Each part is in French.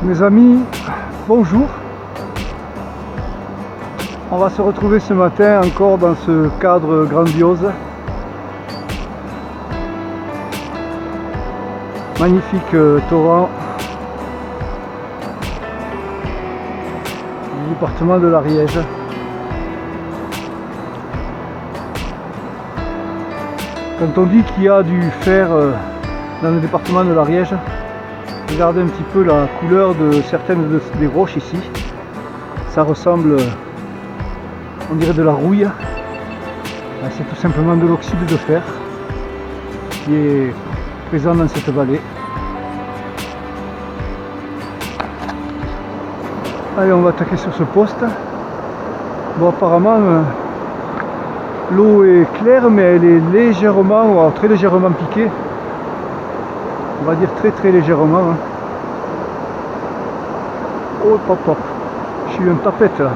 Mes amis, bonjour. On va se retrouver ce matin encore dans ce cadre grandiose. Magnifique torrent du département de l'Ariège. Quand on dit qu'il y a du fer dans le département de l'Ariège, regardez un petit peu la couleur de certaines des roches ici. Ça ressemble, on dirait de la rouille. C'est tout simplement de l'oxyde de fer qui est présent dans cette vallée. Allez, on va attaquer sur ce poste. Bon, apparemment, l'eau est claire, mais elle est légèrement, ou alors très légèrement piquée. On va dire très légèrement. Oh, pop, pop. J'ai eu une tapette là.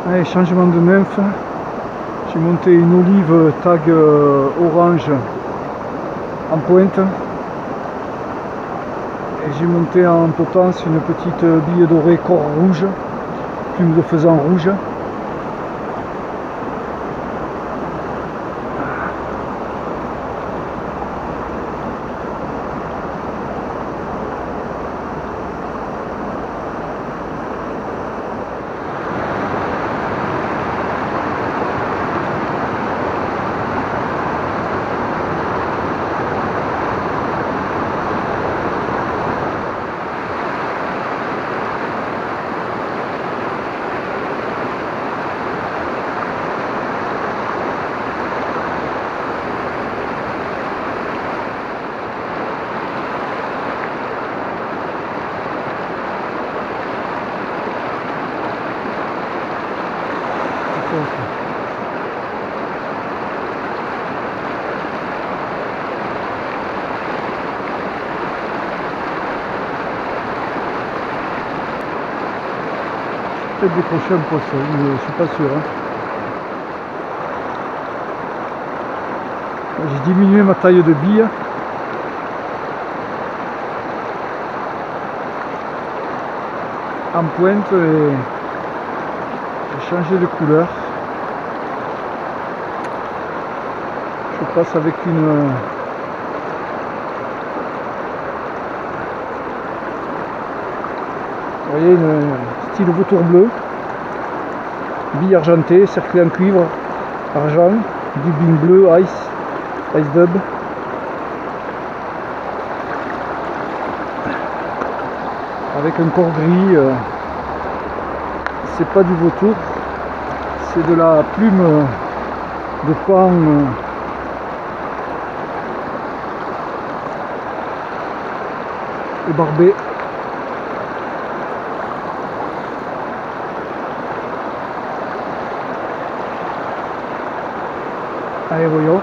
Allez, changement de nymphe. J'ai monté une olive tag orange en pointe. Et j'ai monté en potence une petite bille dorée corps rouge, plume de faisan rouge. Peut-être décrocher un poisson, mais je suis pas sûr. J'ai diminué ma taille de bille. En pointe et j'ai changé de couleur. Je passe avec une vous voyez, une style vautour bleu, bille argentée, cerclée en cuivre, argent, dubbing bleu, ice dub. Avec un corps gris, c'est pas du vautour, c'est de la plume de pan et barbé. Allez, voyons.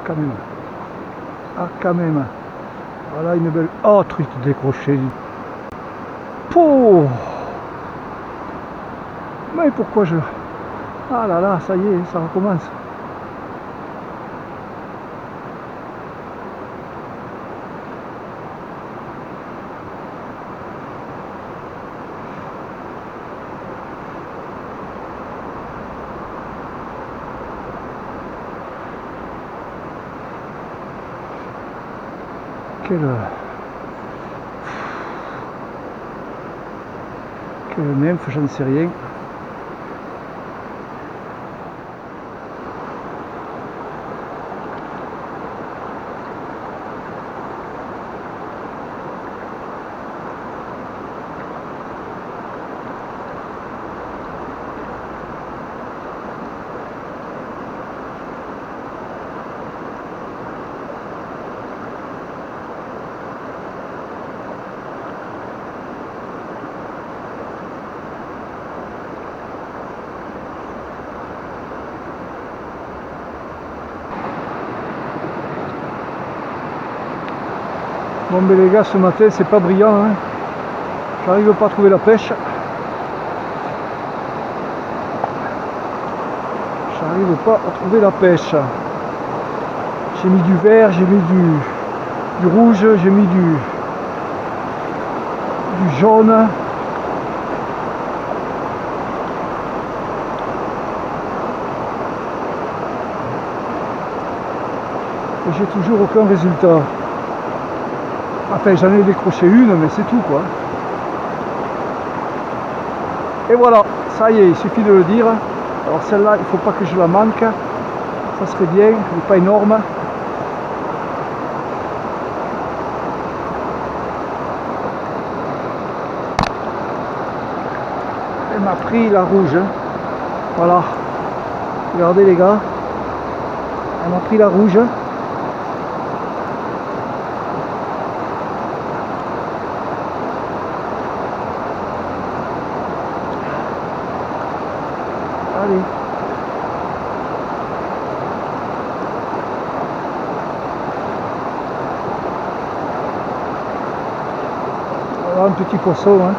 Quand même. Ah, quand même. Voilà une belle. Oh, truc décroché. Pouh. Mais pourquoi je. Ah là là, ça y est, ça recommence. nymphe, j'en sais rien. Bon ben les gars, ce matin c'est pas brillant, hein. J'arrive pas à trouver la pêche. J'arrive pas à trouver la pêche. J'ai mis du vert, j'ai mis du rouge, j'ai mis du jaune. Et j'ai toujours aucun résultat. Enfin, j'en ai décroché une, mais c'est tout quoi. Et voilà, ça y est, il suffit de le dire. Alors celle-là, il ne faut pas que je la manque. Ça serait bien, elle n'est pas énorme. Elle m'a pris la rouge. Hein. Voilà. Regardez les gars. Elle m'a pris la rouge. Allez. Voilà un petit poisson. Hein.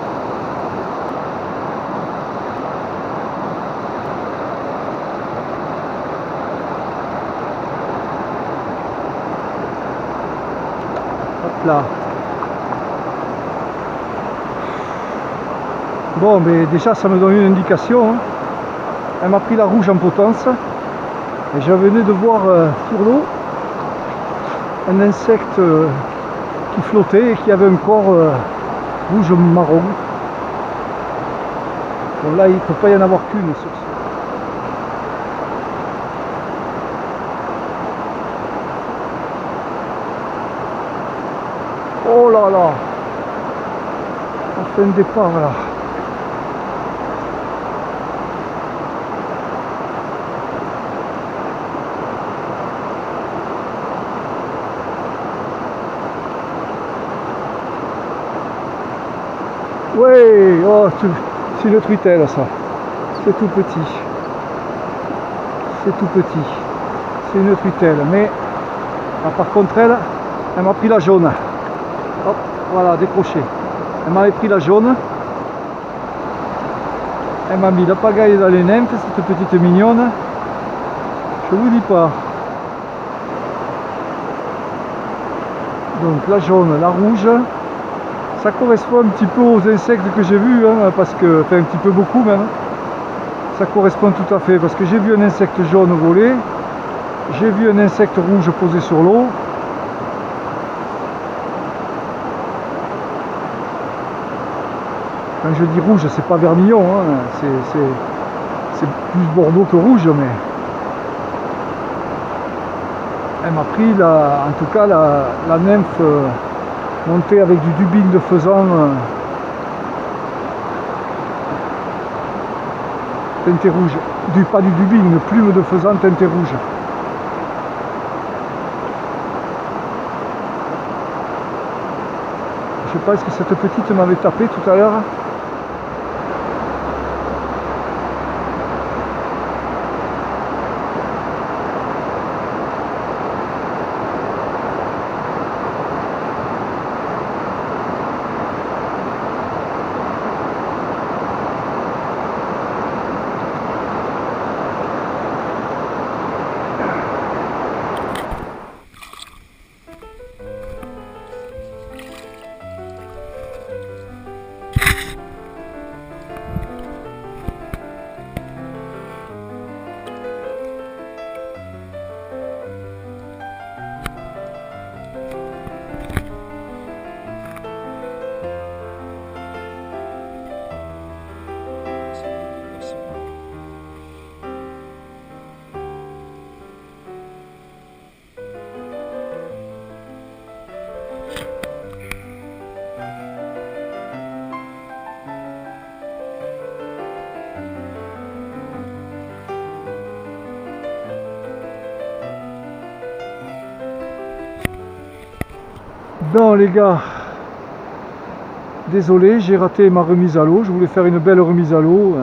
Hop là. Bon, mais déjà ça me donne une indication. Hein. Elle m'a pris la rouge en potence et je venais de voir sur l'eau un insecte qui flottait et qui avait un corps rouge marron. Bon là il ne peut pas y en avoir qu'une sur ce. Oh là là, on fait un départ là. Ouais, oh, c'est une truitelle ça. C'est tout petit. C'est tout petit. C'est une truitelle. Mais là, par contre elle m'a pris la jaune. Hop, voilà, décroché. Elle m'avait pris la jaune. Elle m'a mis la pagaille dans les nymphes, cette petite mignonne. Je vous dis pas. Donc la jaune, la rouge. Ça correspond un petit peu aux insectes que j'ai vus, hein, parce que, enfin un petit peu beaucoup même. Ça correspond tout à fait, parce que j'ai vu un insecte jaune voler, j'ai vu un insecte rouge posé sur l'eau. Quand je dis rouge, c'est pas vermillon, hein, c'est plus bordeaux que rouge, mais elle m'a pris en tout cas la nymphe montée avec du dubing de faisan teinté rouge, pas du dubing, une plume de faisan teintée rouge. Je pense que cette petite m'avait tapé tout à l'heure. Bon les gars, désolé, j'ai raté ma remise à l'eau. Je voulais faire une belle remise à l'eau.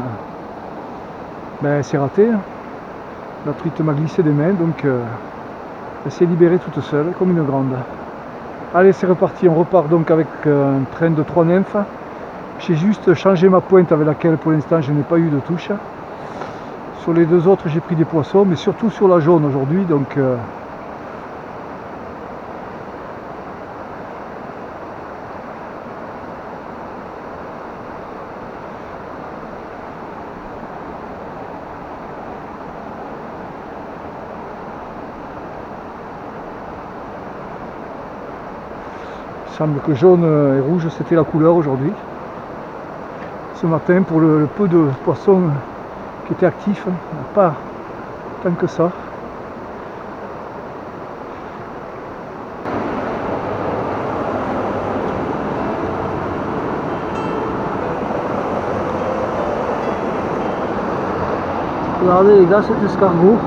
Ben c'est raté. La truite m'a glissé des mains, donc elle s'est libérée toute seule, comme une grande. Allez, c'est reparti. On repart donc avec un train de 3 nymphes. J'ai juste changé ma pointe avec laquelle pour l'instant je n'ai pas eu de touche. Sur les deux autres j'ai pris des poissons, mais surtout sur la jaune aujourd'hui, donc il semble que jaune et rouge c'était la couleur aujourd'hui. Ce matin, pour le peu de poissons qui étaient actifs, pas tant que ça. Regardez les gars, cet escargot.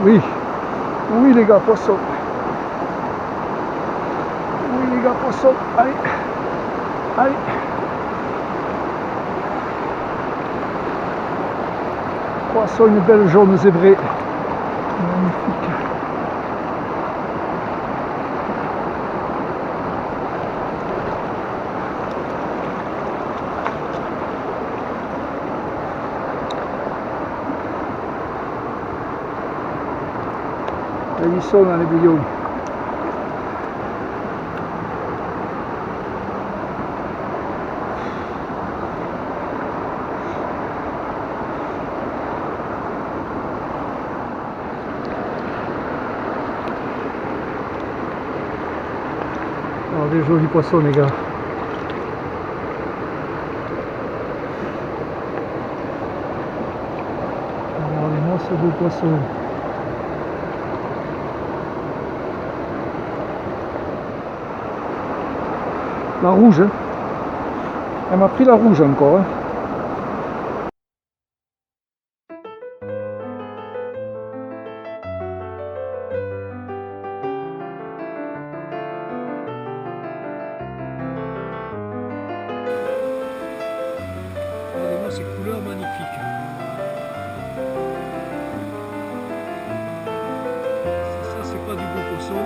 Oui, oui les gars, poissons. Oui les gars, poissons. Allez, allez. Poisson, une belle jaune zébrée. Magnifique. Ils sont dans les bouillons. Alors des jolis poissons les gars. Regardez-moi ce beau poisson. La rouge, hein. Elle m'a pris la rouge encore. Hein. Regardez-moi ces couleurs magnifiques. Ça, c'est pas du beau poisson.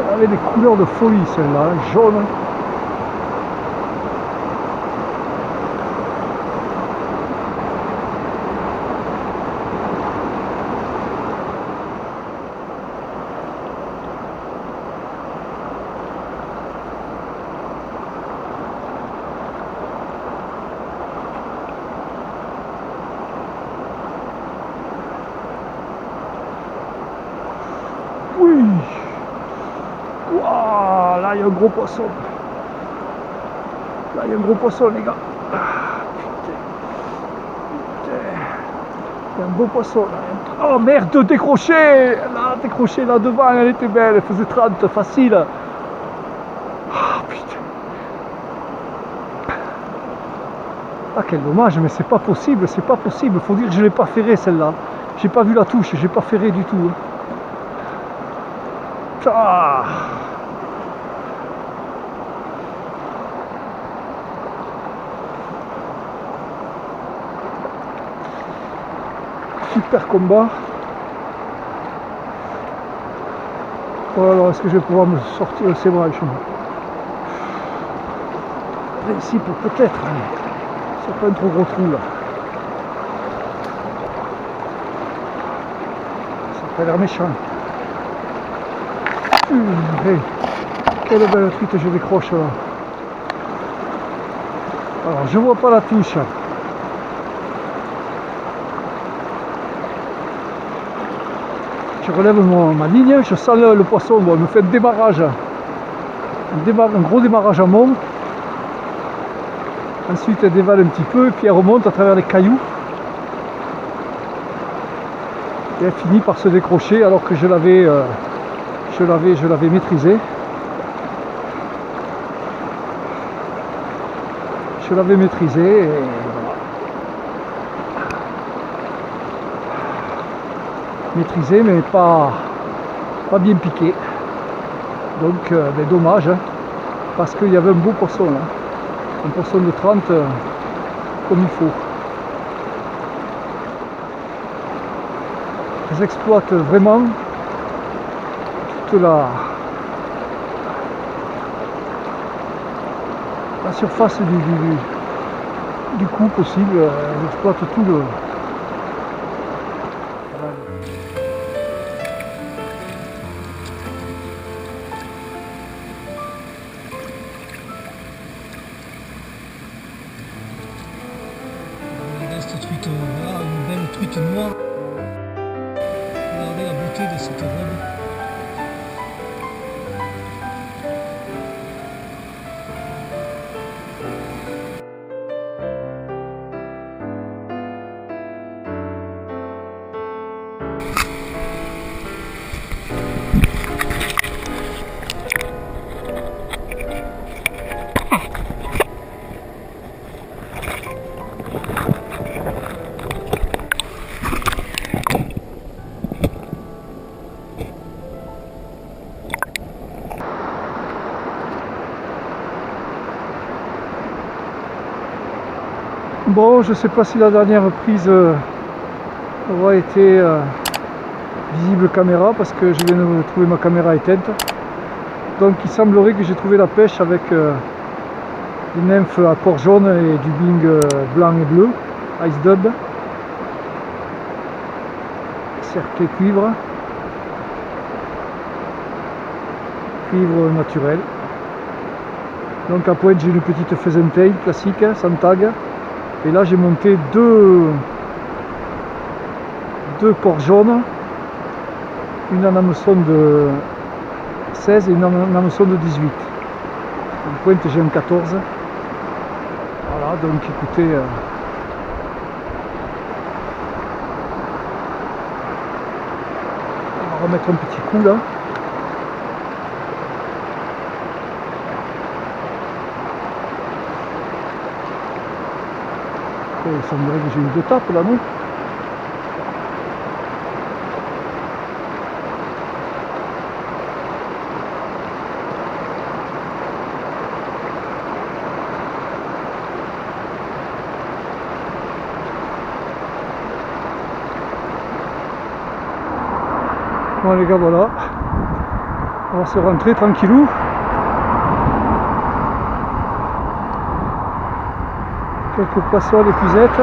Elle avait des couleurs de folie celle-là, hein, jaune. Oui. Wow, là il y a un gros poisson. Là il y a un gros poisson les gars. Ah, putain. Il y a un beau poisson là. Oh merde, décroché. Là, décroché là devant, elle était belle, elle faisait 30 facile. Ah putain. Ah quel dommage, mais c'est pas possible, c'est pas possible. Faut dire que je l'ai pas ferré celle-là. J'ai pas vu la touche, j'ai pas ferré du tout. Ah. Super combat. Oh là là, est-ce que je vais pouvoir me sortir le sébrage? regarder ici pour peut-être, c'est pas un trop gros trou là. Ça a pas l'air méchant. Hey, quelle belle truite je décroche là. Alors je vois pas la touche. Je relève ma ligne, je sens le poisson, bon, il me fait un démarrage. Un gros démarrage en mont. Ensuite elle dévale un petit peu et puis elle remonte à travers les cailloux. Et elle finit par se décrocher alors que je l'avais maîtrisé. Je l'avais maîtrisé et voilà. Maîtrisé mais pas bien piqué. Donc dommage hein, parce qu'il y avait un beau poisson là. Un poisson de 30 comme il faut. Ils exploitent vraiment toute la surface du coup possible. Ils exploitent tout le... Cette truite, voilà, une belle truite noire. Regardez la beauté de cette robe. Bon, je ne sais pas si la dernière prise aura été visible caméra parce que je viens de trouver ma caméra éteinte. Donc il semblerait que j'ai trouvé la pêche avec des nymphes à corps jaune et du bing blanc et bleu, ice dub, cercle cuivre naturel. Donc à pointe j'ai une petite faisantail classique sans tag. Et là j'ai monté deux corps jaunes, une en hameçon de 16 et une en hameçon de 18. En pointe j'ai un 14. Voilà, donc écoutez, on va remettre un petit coup là. Il semblerait que j'ai eu deux tapes là, non? Bon les gars, voilà. On va se rentrer tranquillou. Quelques poissons, des puisettes.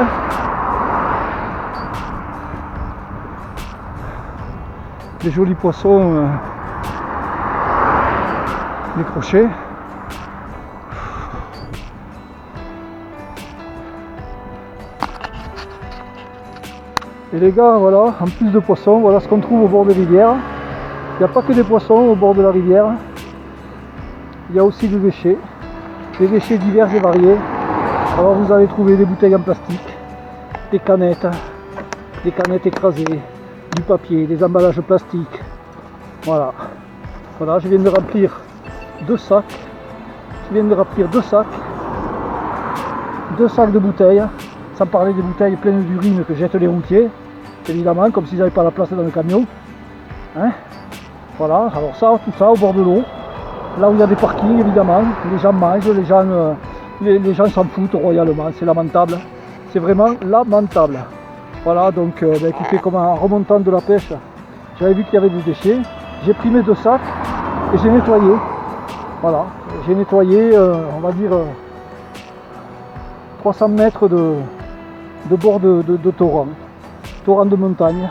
Des jolis poissons décrochés. Et les gars, voilà, en plus de poissons, voilà ce qu'on trouve au bord des rivières. Il n'y a pas que des poissons au bord de la rivière. Il y a aussi des déchets divers et variés. Alors vous allez trouver des bouteilles en plastique, des canettes écrasées, du papier, des emballages plastiques. Voilà. Voilà, je viens de remplir deux sacs. Deux sacs de bouteilles, sans parler des bouteilles pleines d'urine que jettent les routiers, évidemment, comme s'ils n'avaient pas la place dans le camion. Hein, voilà, alors ça, tout ça au bord de l'eau, là où il y a des parkings, évidemment, les gens mangent, les gens s'en foutent royalement, c'est lamentable, c'est vraiment lamentable. Voilà, donc écoutez, comme en remontant de la pêche, j'avais vu qu'il y avait des déchets, j'ai pris mes deux sacs et j'ai nettoyé. Voilà, j'ai nettoyé, on va dire, 300 mètres de bord de torrent de montagne,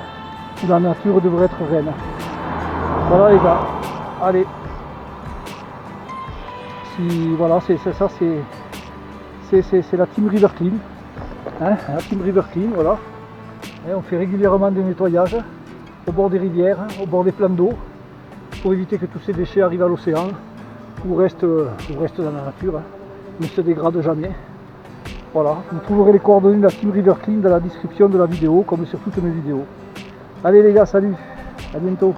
où la nature devrait être reine. Voilà les gars, allez. Voilà, c'est la Team River Clean. Hein, la Team River Clean, voilà. Et on fait régulièrement des nettoyages au bord des rivières, au bord des plans d'eau, pour éviter que tous ces déchets arrivent à l'océan ou restent dans la nature, ne se dégradent jamais. Voilà, vous trouverez les coordonnées de la Team River Clean dans la description de la vidéo, comme sur toutes mes vidéos. Allez les gars, salut, à bientôt.